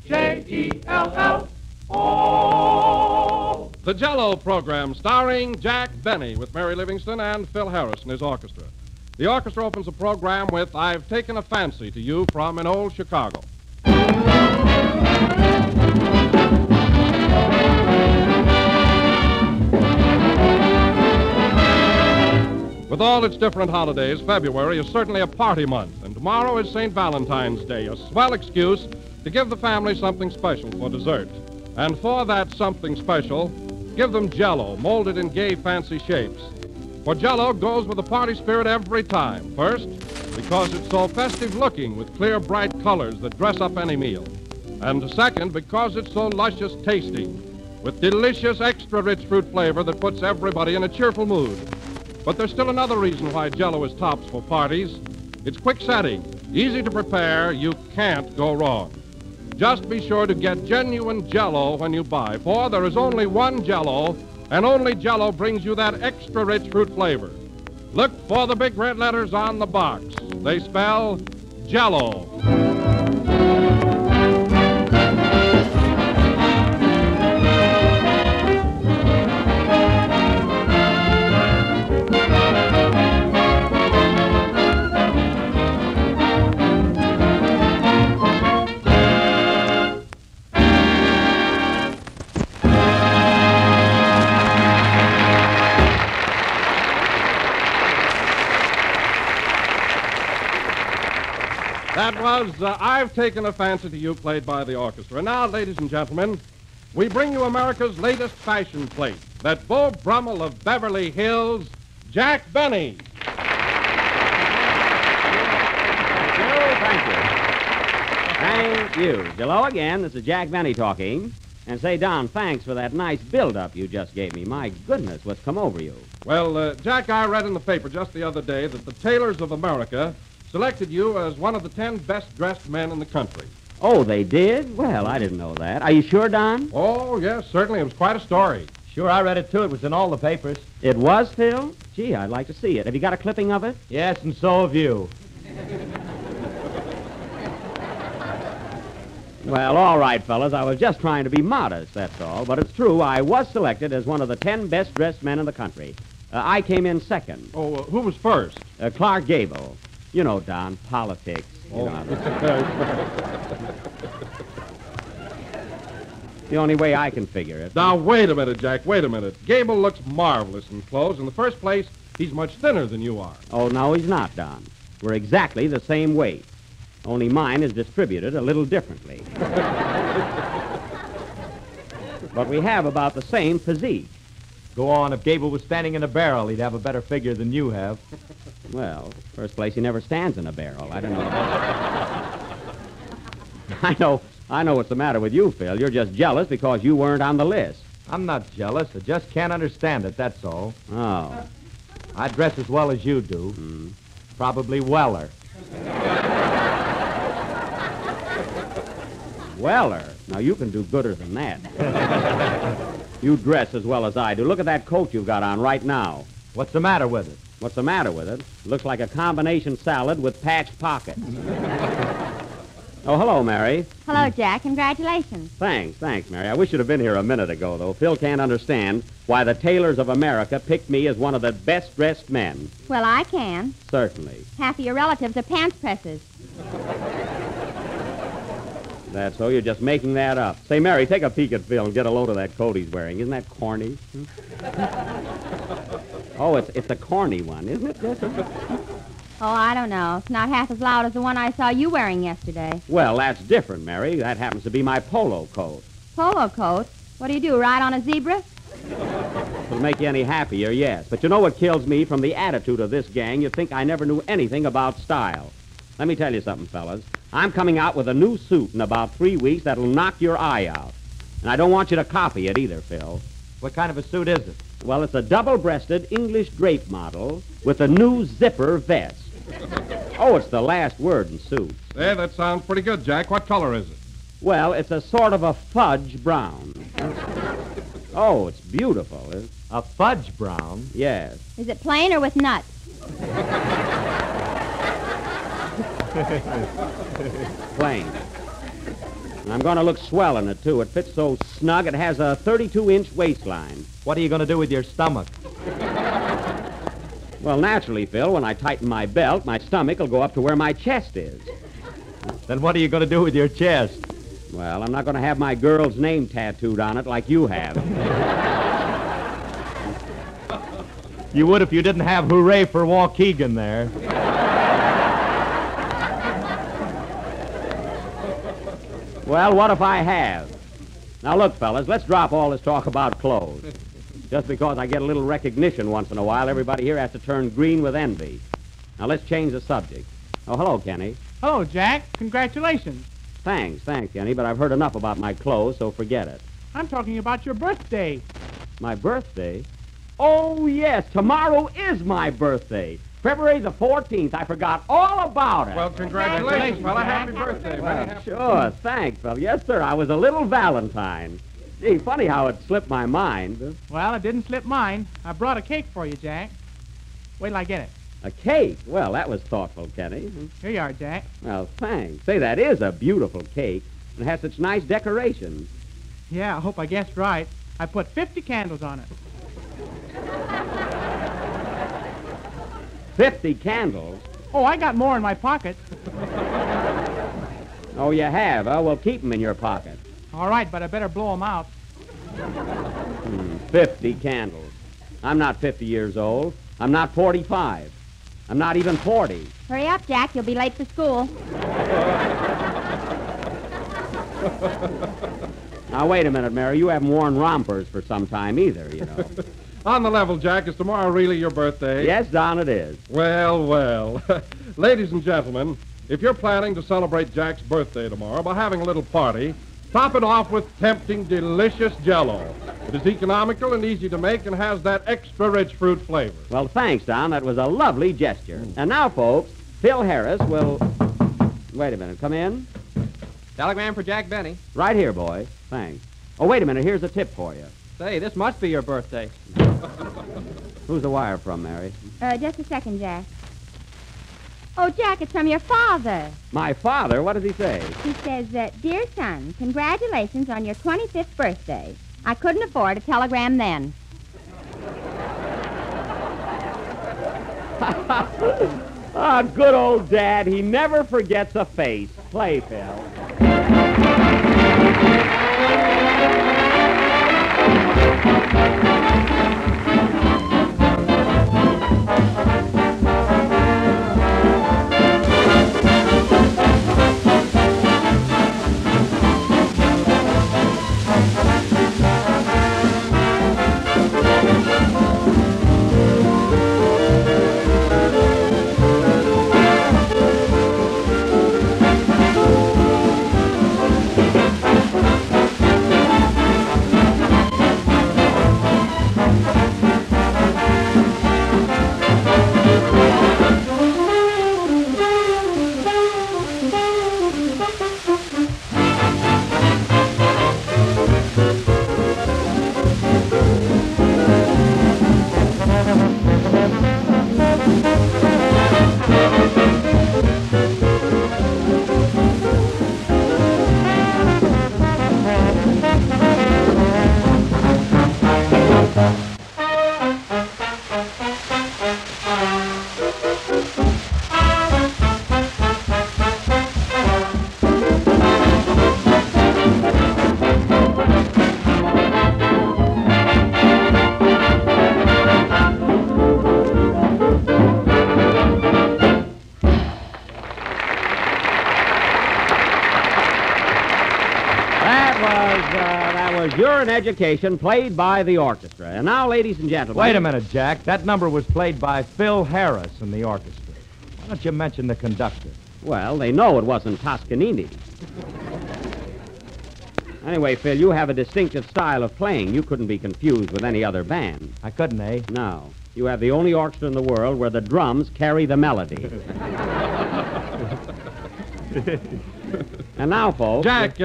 Jello. The Jello Program, starring Jack Benny with Mary Livingston and Phil Harris and his orchestra. The orchestra opens the program with I've Taken a Fancy to You from an Old Chicago. With all its different holidays, February is certainly a party month, and tomorrow is St. Valentine's Day, a swell excuse to give the family something special for dessert. And for that something special, give them Jello, molded in gay, fancy shapes. For Jello goes with the party spirit every time. First, because it's so festive-looking with clear, bright colors that dress up any meal. And second, because it's so luscious tasting, with delicious, extra-rich fruit flavor that puts everybody in a cheerful mood. But there's still another reason why Jello is tops for parties. It's quick setting, easy to prepare, you can't go wrong. Just be sure to get genuine Jello when you buy, for there is only one Jello, and only Jello brings you that extra-rich fruit flavor. Look for the big red letters on the box. They spell Jello. That was I've Taken a Fancy to You, played by the orchestra. And now, ladies and gentlemen, we bring you America's latest fashion plate, that Beau Brummel of Beverly Hills, Jack Benny. Thank you. Hello again. This is Jack Benny talking. And say, Don, thanks for that nice build-up you just gave me. My goodness, what's come over you? Well, Jack, I read in the paper just the other day that the tailors of America selected you as one of the 10 best-dressed men in the country. Oh, they did? Well, I didn't know that. Are you sure, Don? Oh, yes, certainly. It was quite a story. Sure, I read it, too. It was in all the papers. It was, Phil? Gee, I'd like to see it. Have you got a clipping of it? Yes, and so have you. Well, all right, fellas. I was just trying to be modest, that's all. But it's true, I was selected as one of the 10 best-dressed men in the country. I came in second. Oh, who was first? Clark Gable. You know, Don, politics. You know. The only way I can figure it. Now, wait a minute, Jack, wait a minute. Gable looks marvelous in clothes. In the first place, he's much thinner than you are. Oh, no, he's not, Don. We're exactly the same weight. Only mine is distributed a little differently. But we have about the same physique. Go on, if Gable was standing in a barrel, he'd have a better figure than you have. Well, first place, he never stands in a barrel. I don't know. I know what's the matter with you, Phil. You're just jealous because you weren't on the list. I'm not jealous. I just can't understand it, that's all. Oh. I dress as well as you do. Probably weller. Weller? Now, you can do gooder than that. You dress as well as I do. Look at that coat you've got on right now. What's the matter with it? What's the matter with it? Looks like a combination salad with patched pockets. Oh, hello, Mary. Hello, Jack. Congratulations. Thanks, Mary. I wish you'd have been here a minute ago, though. Phil can't understand why the tailors of America picked me as one of the best-dressed men. Well, I can. Certainly. Half of your relatives are pants pressers. That's so? You're just making that up. Say, Mary, take a peek at Phil and get a load of that coat he's wearing. Isn't that corny? Oh, it's a corny one, isn't it? Oh, I don't know. It's not half as loud as the one I saw you wearing yesterday. Well, that's different, Mary. That happens to be my polo coat. Polo coat? What do? Ride on a zebra? It'll make you any happier, yes. But you know what kills me from the attitude of this gang? You'd think I never knew anything about style. Let me tell you something, fellas. I'm coming out with a new suit in about 3 weeks that'll knock your eye out. And I don't want you to copy it either, Phil. What kind of a suit is it? Well, it's a double-breasted English drape model with a new zipper vest. Oh, it's the last word in suits. Hey, that sounds pretty good, Jack. What color is it? Well, it's a sort of a fudge brown. Oh, it's beautiful. A fudge brown? Yes. Is it plain or with nuts? Plain. And I'm going to look swell in it, too. It fits so snug it has a 32-inch waistline. What are you going to do with your stomach? Well, naturally, Phil, when I tighten my belt, my stomach will go up to where my chest is. Then what are you going to do with your chest? Well, I'm not going to have my girl's name tattooed on it like you have. You would if you didn't have hooray for Waukegan there. Well, what if I have? Now, look, fellas, let's drop all this talk about clothes. Just because I get a little recognition once in a while, everybody here has to turn green with envy. Now, let's change the subject. Oh, hello, Kenny. Hello, Jack. Congratulations. Thanks, Kenny, but I've heard enough about my clothes, so forget it. I'm talking about your birthday. My birthday? Oh, yes, tomorrow is my birthday. February the 14th. I forgot all about it. Well, congratulations, fella. Happy birthday. Well, sure, thanks, fella. Yes, sir, I was a little Valentine. Gee, funny how it slipped my mind. Well, it didn't slip mine. I brought a cake for you, Jack. Wait till I get it. A cake? Well, that was thoughtful, Kenny. Here you are, Jack. Well, thanks. Say, that is a beautiful cake. It has such nice decorations. Yeah, I hope I guessed right. I put 50 candles on it. 50 candles? Oh, I got more in my pocket. Oh, you have, huh? Well, keep them in your pocket. All right, but I better blow them out. 50 candles. I'm not 50 years old. I'm not 45. I'm not even 40. Hurry up, Jack. You'll be late for school. Now, wait a minute, Mary. You haven't worn rompers for some time either, you know. On the level, Jack, is tomorrow really your birthday? Yes, Don, it is. Well. Ladies and gentlemen, if you're planning to celebrate Jack's birthday tomorrow by having a little party, top it off with tempting, delicious Jello. It is economical and easy to make and has that extra rich fruit flavor. Well, thanks, Don. That was a lovely gesture. And now, folks, Phil Harris will... Wait a minute. Come in. Telegram for Jack Benny. Right here, boy. Thanks. Oh, wait a minute. Here's a tip for you. Say, this must be your birthday. Who's the wire from, Mary? Just a second, Jack. Oh, Jack, it's from your father. My father? What does he say? He says, Dear son, congratulations on your 25th birthday. I couldn't afford a telegram then. Ah, good old Dad. He never forgets a face. Play, Phil. You're an Education, played by the orchestra. And now, ladies and gentlemen... Wait a minute, Jack. That number was played by Phil Harris in the orchestra. Why don't you mention the conductor? Well, they know it wasn't Toscanini. Anyway, Phil, you have a distinctive style of playing. You couldn't be confused with any other band. I couldn't, eh? No. You have the only orchestra in the world where the drums carry the melody. And now, folks... Jack,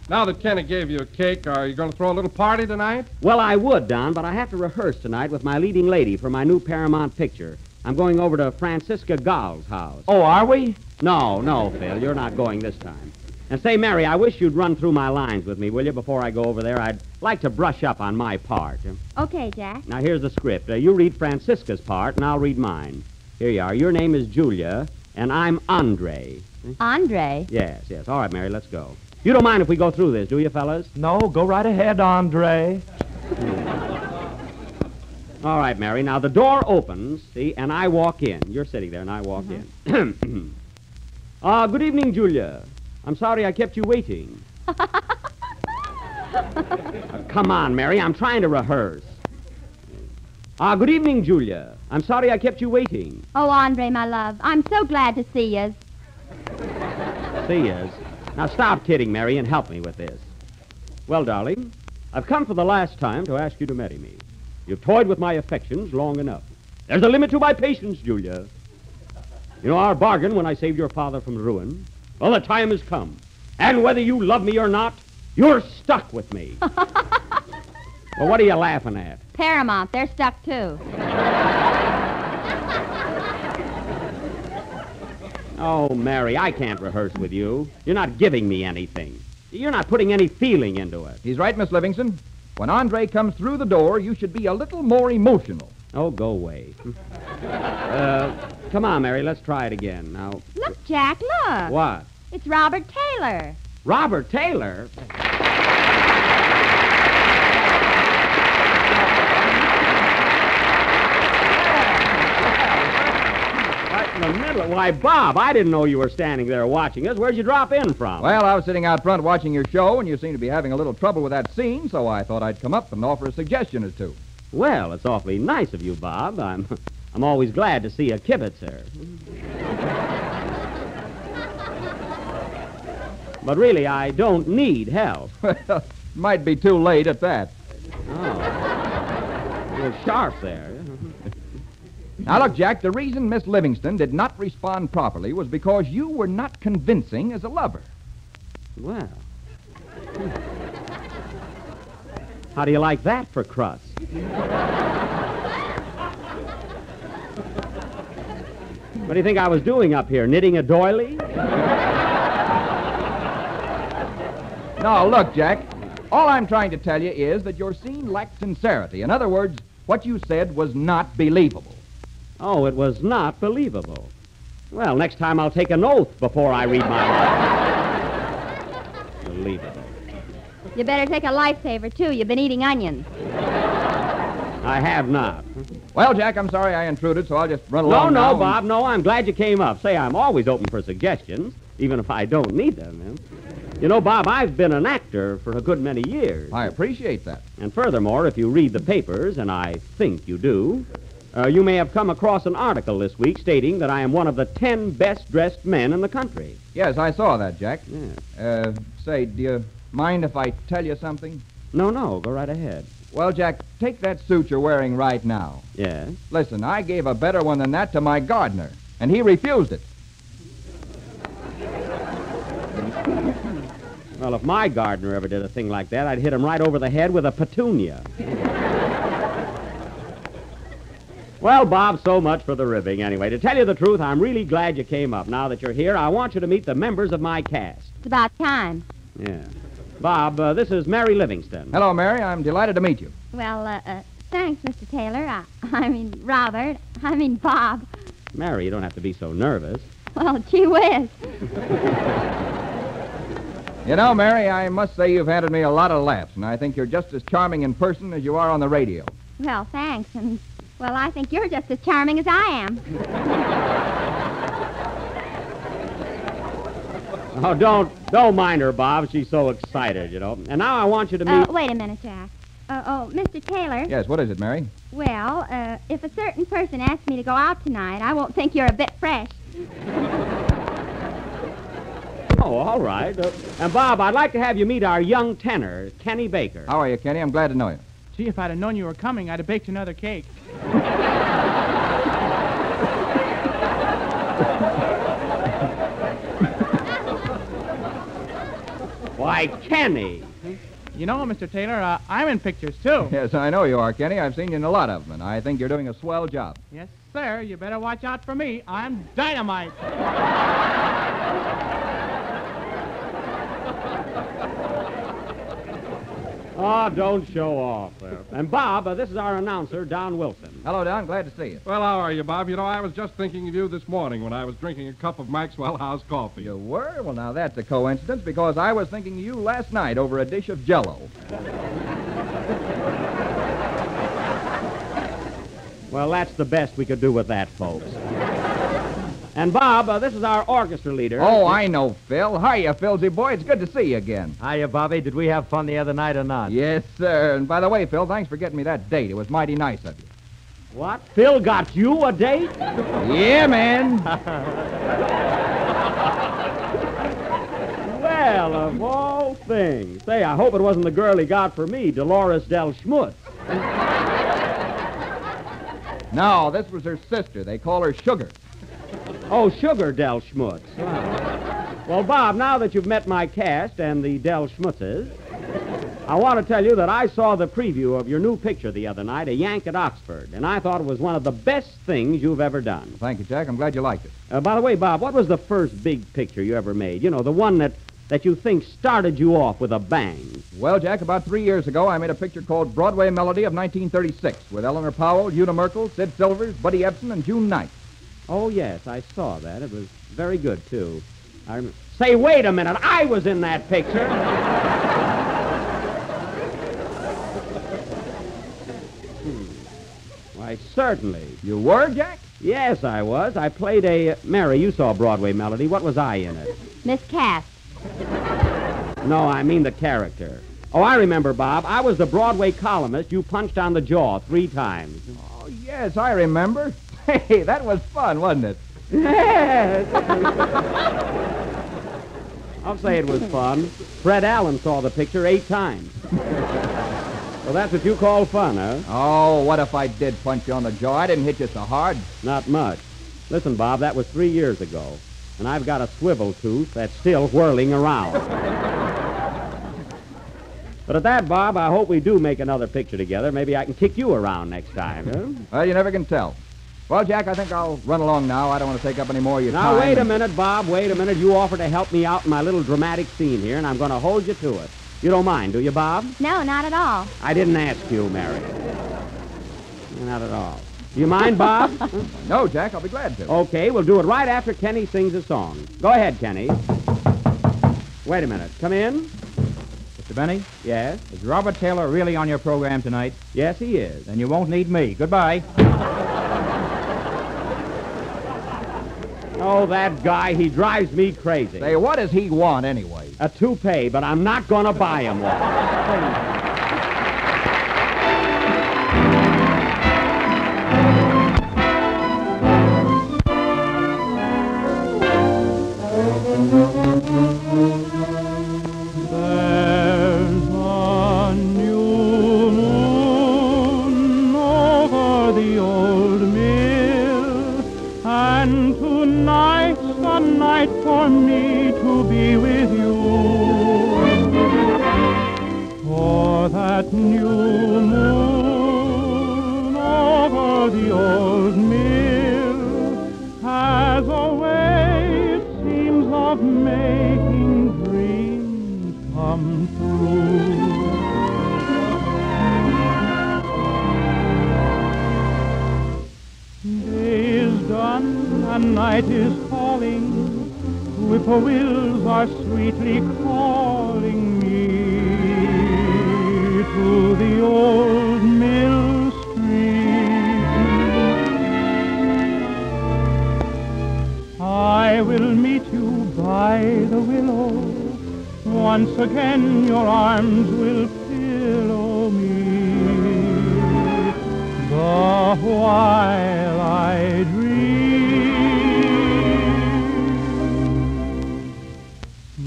now that Kenny gave you a cake, are you going to throw a little party tonight? Well, I would, Don, but I have to rehearse tonight with my leading lady for my new Paramount picture. I'm going over to Francisca Gall's house. Oh, are we? No, Phil, you're not going this time. And say, Mary, I wish you'd run through my lines with me, will you, before I go over there? I'd like to brush up on my part. Okay, Jack. Now, here's the script. You read Francisca's part, and I'll read mine. Here you are. Your name is Julia, and I'm Andre. Andre? Yes. All right, Mary, let's go. You don't mind if we go through this, do you, fellas? No, go right ahead, Andre. All right, Mary. Now, the door opens, see, and I walk in. You're sitting there, and I walk in. Good evening, Julia. I'm sorry I kept you waiting. Come on, Mary. I'm trying to rehearse. Good evening, Julia. I'm sorry I kept you waiting. Oh, Andre, my love, I'm so glad to see you. See yas. Now, stop kidding, Mary, and help me with this. Well, darling, I've come for the last time to ask you to marry me. You've toyed with my affections long enough. There's a limit to my patience, Julia. You know our bargain when I saved your father from ruin? Well, the time has come. And whether you love me or not, you're stuck with me. Well, what are you laughing at? Paramount, they're stuck too. Oh, Mary, I can't rehearse with you. You're not giving me anything. You're not putting any feeling into it. He's right, Miss Livingston. When Andre comes through the door, you should be a little more emotional. Oh, go away. Come on, Mary, let's try it again. Now. Look, Jack, look. What? It's Robert Taylor. Robert Taylor? Right in the middle. Why, Bob, I didn't know you were standing there watching us. Where'd you drop in from? Well, I was sitting out front watching your show, and you seem to be having a little trouble with that scene, so I thought I'd come up and offer a suggestion or two. Well, it's awfully nice of you, Bob. I'm always glad to see a kibitzer. But really, I don't need help. Well, might be too late at that. Oh. You're sharp there. Now, look, Jack, the reason Miss Livingston did not respond properly was because you were not convincing as a lover. Well. How do you like that for crust? What do you think I was doing up here, knitting a doily? No, look, Jack, all I'm trying to tell you is that your scene lacked sincerity. In other words, what you said was not believable. Oh, it was not believable. Well, next time I'll take an oath before I read my lines. Believable. You better take a lifesaver, too. You've been eating onions. I have not. Well, Jack, I'm sorry I intruded, so I'll just run along now. No, Bob, no, I'm glad you came up. Say, I'm always open for suggestions, even if I don't need them. You know, Bob, I've been an actor for a good many years. I appreciate that. And furthermore, if you read the papers, and I think you do, you may have come across an article this week stating that I am one of the 10 best-dressed men in the country. Yes, I saw that, Jack. Yeah. Say, do you mind if I tell you something? No, go right ahead. Well, Jack, take that suit you're wearing right now. Yes? Listen, I gave a better one than that to my gardener, and he refused it. Well, if my gardener ever did a thing like that, I'd hit him right over the head with a petunia. Well, Bob, so much for the ribbing anyway. To tell you the truth, I'm really glad you came up. Now that you're here, I want you to meet the members of my cast. It's about time. Yeah. Bob, this is Mary Livingston. Hello, Mary. I'm delighted to meet you. Well, thanks, Mr. Taylor. I mean, Robert. I mean, Bob. Mary, you don't have to be so nervous. Well, gee whiz. You know, Mary, I must say you've handed me a lot of laughs, and I think you're just as charming in person as you are on the radio. Well, thanks. And, well, I think you're just as charming as I am. Oh, don't mind her, Bob. She's so excited, you know. And now I want you to meet... Wait a minute, Jack. Mr. Taylor. Yes, what is it, Mary? Well, if a certain person asks me to go out tonight, I won't think you're a bit fresh. Oh, all right. And, Bob, I'd like to have you meet our young tenor, Kenny Baker. How are you, Kenny? I'm glad to know you. Gee, if I'd have known you were coming, I'd have baked another cake. Why, Kenny. You know, Mr. Taylor, I'm in pictures, too. Yes, I know you are, Kenny. I've seen you in a lot of them, and I think you're doing a swell job. Yes, sir. You better watch out for me. I'm dynamite. Oh, don't show off. And, Bob, this is our announcer, Don Wilson. Hello, Don. Glad to see you. Well, how are you, Bob? You know, I was just thinking of you this morning when I was drinking a cup of Maxwell House coffee. You were? Well, now that's a coincidence because I was thinking of you last night over a dish of Jello. Well, that's the best we could do with that, folks. And, Bob, this is our orchestra leader. Oh, I know, Phil. Hiya, Philsy boy. It's good to see you again. Hiya, Bobby. Did we have fun the other night or not? Yes, sir. And by the way, Phil, thanks for getting me that date. It was mighty nice of you. What? Phil got you a date? Yeah, man. Well, of all things. Say, I hope it wasn't the girl he got for me, Dolores Del Schmutz. No, this was her sister. They call her Sugar. Oh, Sugar Del Schmutz. Well, Bob, now that you've met my cast and the Del Schmutzes, I want to tell you that I saw the preview of your new picture the other night, A Yank at Oxford, and I thought it was one of the best things you've ever done. Thank you, Jack. I'm glad you liked it. By the way, Bob, what was the first big picture you ever made? You know, the one that you think started you off with a bang. Well, Jack, about 3 years ago, I made a picture called Broadway Melody of 1936 with Eleanor Powell, Una Merkel, Sid Silvers, Buddy Ebsen, and June Knight. Oh, yes, I saw that. It was very good, too. Say, wait a minute. I was in that picture. Why, certainly. You were, Jack? Yes, I was. I played a... Mary, you saw Broadway Melody. What was I in it? Miss Cass. No, I mean the character. Oh, I remember, Bob. I was the Broadway columnist you punched on the jaw 3 times. Oh, yes, I remember. Hey, that was fun, wasn't it? Yes. I'll say it was fun. Fred Allen saw the picture 8 times. Well, that's what you call fun, huh? Oh, what if I did punch you on the jaw? I didn't hit you so hard. Not much. Listen, Bob, that was 3 years ago. And I've got a swivel tooth that's still whirling around. But at that, Bob, I hope we do make another picture together. Maybe I can kick you around next time, huh? Well, you never can tell. Well, Jack, I think I'll run along now. I don't want to take up any more of your time. Now, wait a minute, Bob. Wait a minute. You offered to help me out in my little dramatic scene here, and I'm going to hold you to it. You don't mind, do you, Bob? No, not at all. I didn't ask you, Mary. Not at all. Do you mind, Bob? No, Jack, I'll be glad to. Okay, we'll do it right after Kenny sings a song. Go ahead, Kenny. Wait a minute. Come in. Mr. Benny, Yes? is Robert Taylor really on your program tonight? Yes, he is. Then you won't need me. Goodbye. Oh, that guy, he drives me crazy. Say, what does he want anyway? A toupee, but I'm not going to buy him one. There's a new moon over the old mill, and tonight's the night for me to be with you. For that new moon over the old mill has a way, it seems, of making dreams come true. Day is done and night is falling, whippoorwills are sweetly calling me to the old mill stream. I will meet you by the willow. Once again your arms will pillow me, the while I dream.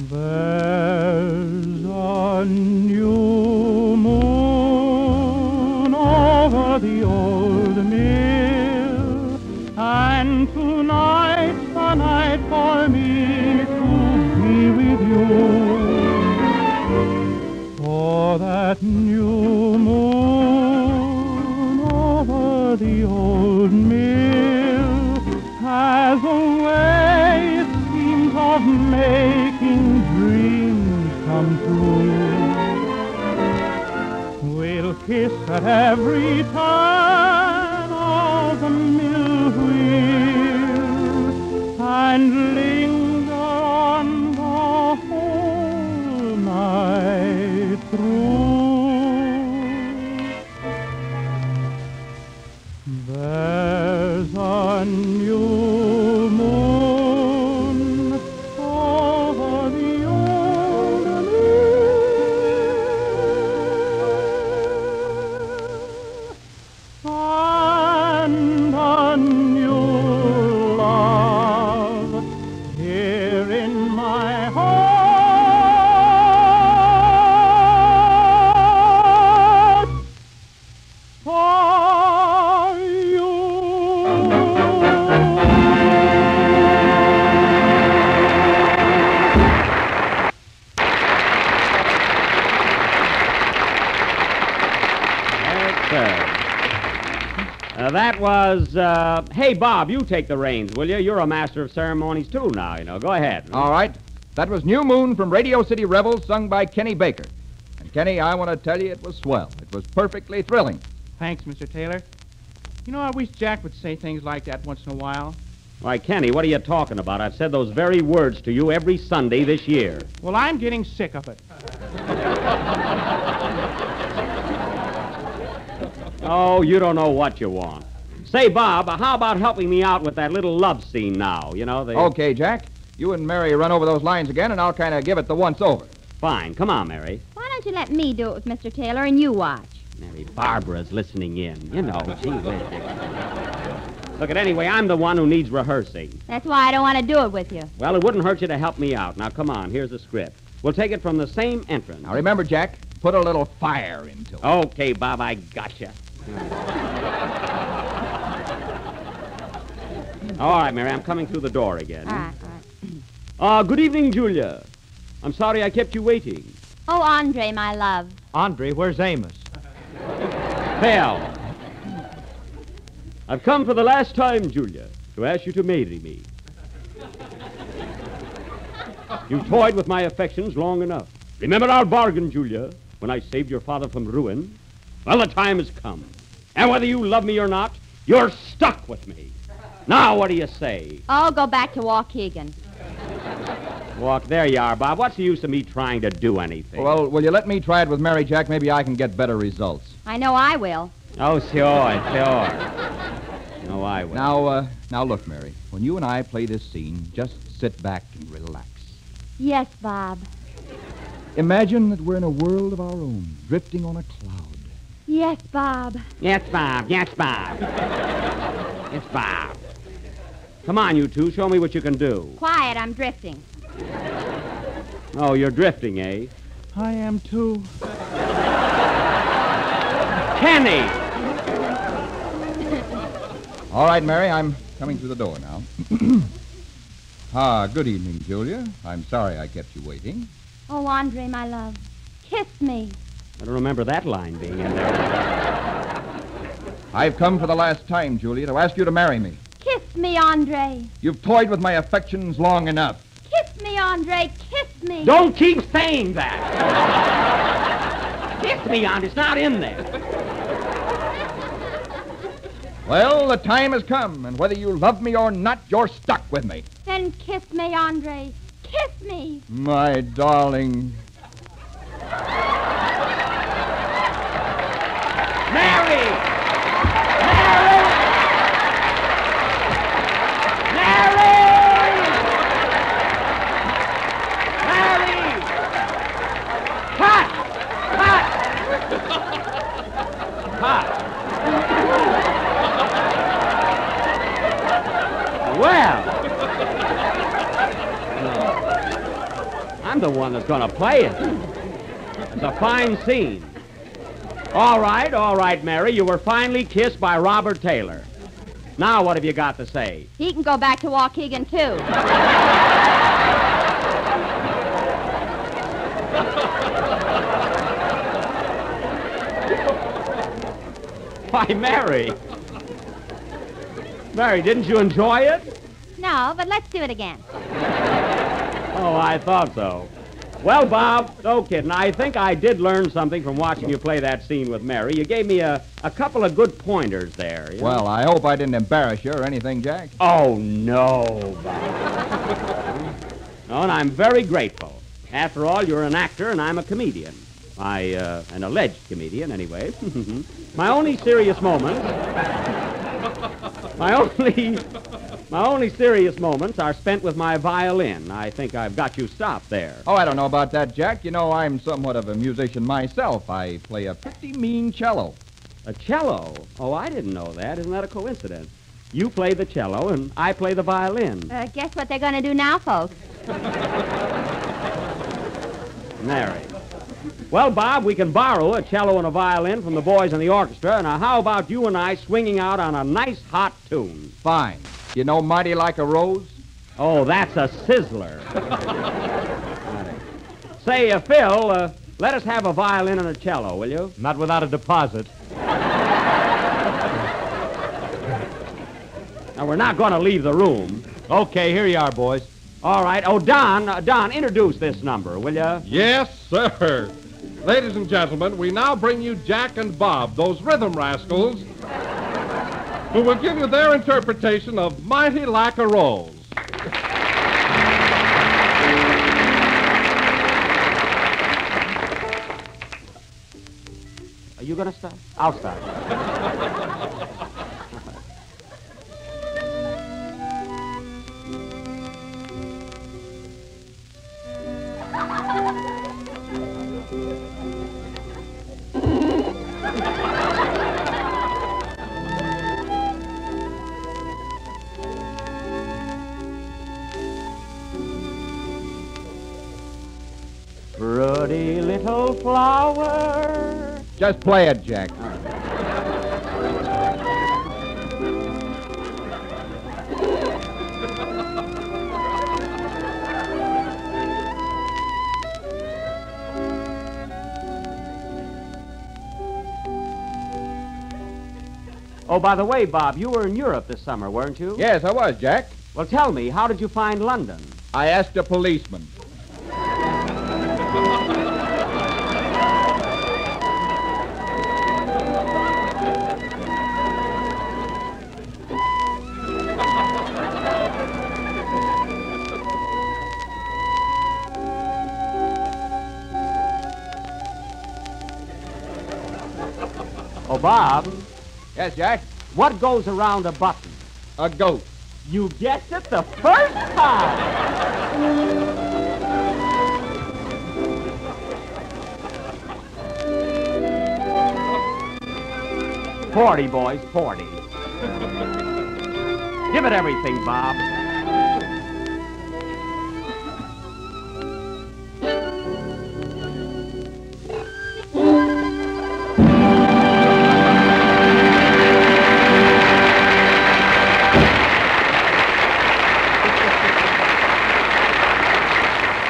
There's a new moon over the old mill, and tonight's the night for me to be with you. For that new moon over the old mill has a way, it seems, of making dreams come true. We'll kiss at every turn of the mill wheel and linger on the whole night through. There's a new moon over the old and a new love here in my heart for you. That was, hey, Bob, you take the reins, will you? You're a master of ceremonies, too, now, Go ahead. All right. That was New Moon from Radio City Rebels, sung by Kenny Baker. And, Kenny, I want to tell you it was swell. It was perfectly thrilling. Thanks, Mr. Taylor. You know, I wish Jack would say things like that once in a while. Why, Kenny, what are you talking about? I've said those very words to you every Sunday this year. Well, I'm getting sick of it. Oh, you don't know what you want. Say, Bob, how about helping me out with that little love scene now? Okay, Jack. You and Mary run over those lines again, and I'll kind of give it the once-over. Fine. Come on, Mary. Why don't you let me do it with Mr. Taylor and you watch? Mary, Barbara's listening in. Gee whiz. Look, anyway, I'm the one who needs rehearsing. That's why I don't want to do it with you. Well, it wouldn't hurt you to help me out. Now, come on. Here's the script. We'll take it from the same entrance. Now, remember, Jack, put a little fire into it. Okay, Bob, I gotcha. All right, Mary, I'm coming through the door again. All right. Good evening, Julia. I'm sorry I kept you waiting. Oh, Andre, my love. Andre, where's Amos? Phil. I've come for the last time, Julia, to ask you to marry me. You've toyed with my affections long enough. Remember our bargain, Julia, when I saved your father from ruin? Well, the time has come. And whether you love me or not, you're stuck with me. Now, what do you say? Oh, go back to Waukegan. There you are, Bob. What's the use of me trying to do anything? Well, will you let me try it with Mary, Jack? Maybe I can get better results. I know I will. Oh, sure. No, I will. Now look, Mary. When you and I play this scene, just sit back and relax. Yes, Bob. Imagine that we're in a world of our own, drifting on a cloud. Yes, Bob. Yes, Bob. Yes, Bob. Yes, Bob. Come on, you two. Show me what you can do. Quiet, I'm drifting. Oh, you're drifting, eh? I am too. Kenny! All right, Mary, I'm coming through the door now. Good evening, Julia. I'm sorry I kept you waiting. Oh, Andre, my love. Kiss me. I don't remember that line being in there. I've come for the last time, Julia, to ask you to marry me. Kiss me, Andre. You've toyed with my affections long enough. Kiss me, Andre. Kiss me. Don't keep saying that. Kiss me, Andre. It's not in there. Well, the time has come, and whether you love me or not, you're stuck with me. Then kiss me, Andre. Kiss me. My darling. Mary! Mary! Mary! Mary! Cut! Cut! Cut! Well, I'm the one that's going to play it. It's a fine scene. All right, Mary. You were finally kissed by Robert Taylor. Now what have you got to say? He can go back to Waukegan, too. Why, Mary. Mary, didn't you enjoy it? No, but let's do it again. Oh, I thought so. Well, Bob, no kidding. I think I did learn something from watching you play that scene with Mary. You gave me a couple of good pointers there. You know? Well, I hope I didn't embarrass you or anything, Jack. Oh, no, Bob. No, and I'm very grateful. After all, you're an actor and I'm a comedian. An alleged comedian, anyway. My only serious moments... My only serious moments are spent with my violin. I think I've got you stopped there. Oh, I don't know about that, Jack. You know, I'm somewhat of a musician myself. I play a pretty mean cello. A cello? Oh, I didn't know that. Isn't that a coincidence? You play the cello and I play the violin. Guess what they're going to do now, folks? Mary. Well, Bob, we can borrow a cello and a violin from the boys in the orchestra. Now, how about you and I swinging out on a nice hot tune? Fine. You know Mighty Like a Rose? Oh, that's a sizzler. Say, Phil, let us have a violin and a cello, will you? Not without a deposit. Now, we're not going to leave the room. Okay, here you are, boys. All right. Oh, Don, introduce this number, will you? Yes, sir. Ladies and gentlemen, we now bring you Jack and Bob, those rhythm rascals, who will give you their interpretation of Mighty Like a Rose. Are you going to start? I'll start. Pretty little flower. Just play it, Jack. Oh, by the way, Bob, you were in Europe this summer, weren't you? Yes, I was, Jack. Well, tell me, how did you find London? I asked a policeman. Oh, Bob, Yes, Jack? what goes around a button? A goat. You guessed it the first time. 40, boys, 40. Give it everything, Bob.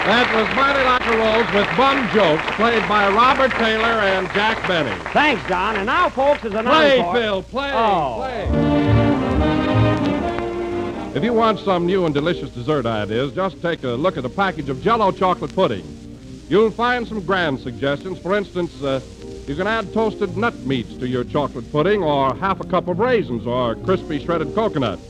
That was Mighty Like a Rose with Bum Jokes, played by Robert Taylor and Jack Benny. Thanks, Don. And now, folks, is an Play, encore. Phil, play, Oh. play. If you want some new and delicious dessert ideas, just take a look at a package of Jello chocolate pudding. You'll find some grand suggestions. For instance, you can add toasted nut meats to your chocolate pudding, or half a cup of raisins, or crispy shredded coconut.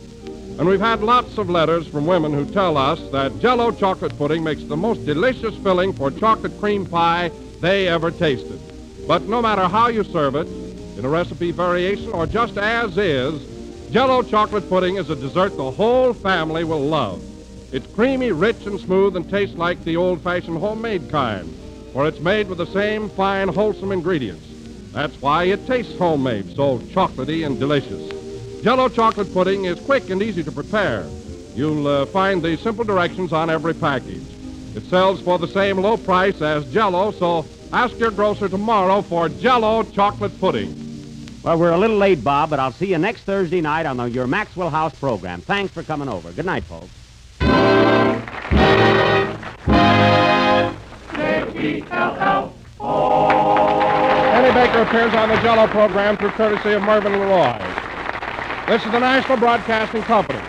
And we've had lots of letters from women who tell us that Jello chocolate pudding makes the most delicious filling for chocolate cream pie they ever tasted. But no matter how you serve it, in a recipe variation or just as is, Jello chocolate pudding is a dessert the whole family will love. It's creamy, rich, and smooth and tastes like the old-fashioned homemade kind, for it's made with the same fine, wholesome ingredients. That's why it tastes homemade, so chocolatey and delicious. Jello chocolate pudding is quick and easy to prepare. You'll find the simple directions on every package. It sells for the same low price as Jello, so ask your grocer tomorrow for Jello chocolate pudding. Well, we're a little late, Bob, but I'll see you next Thursday night on your Maxwell House program. Thanks for coming over. Good night, folks. Eddie Baker appears on the Jello program through courtesy of Mervyn LeRoy. This is the National Broadcasting Company.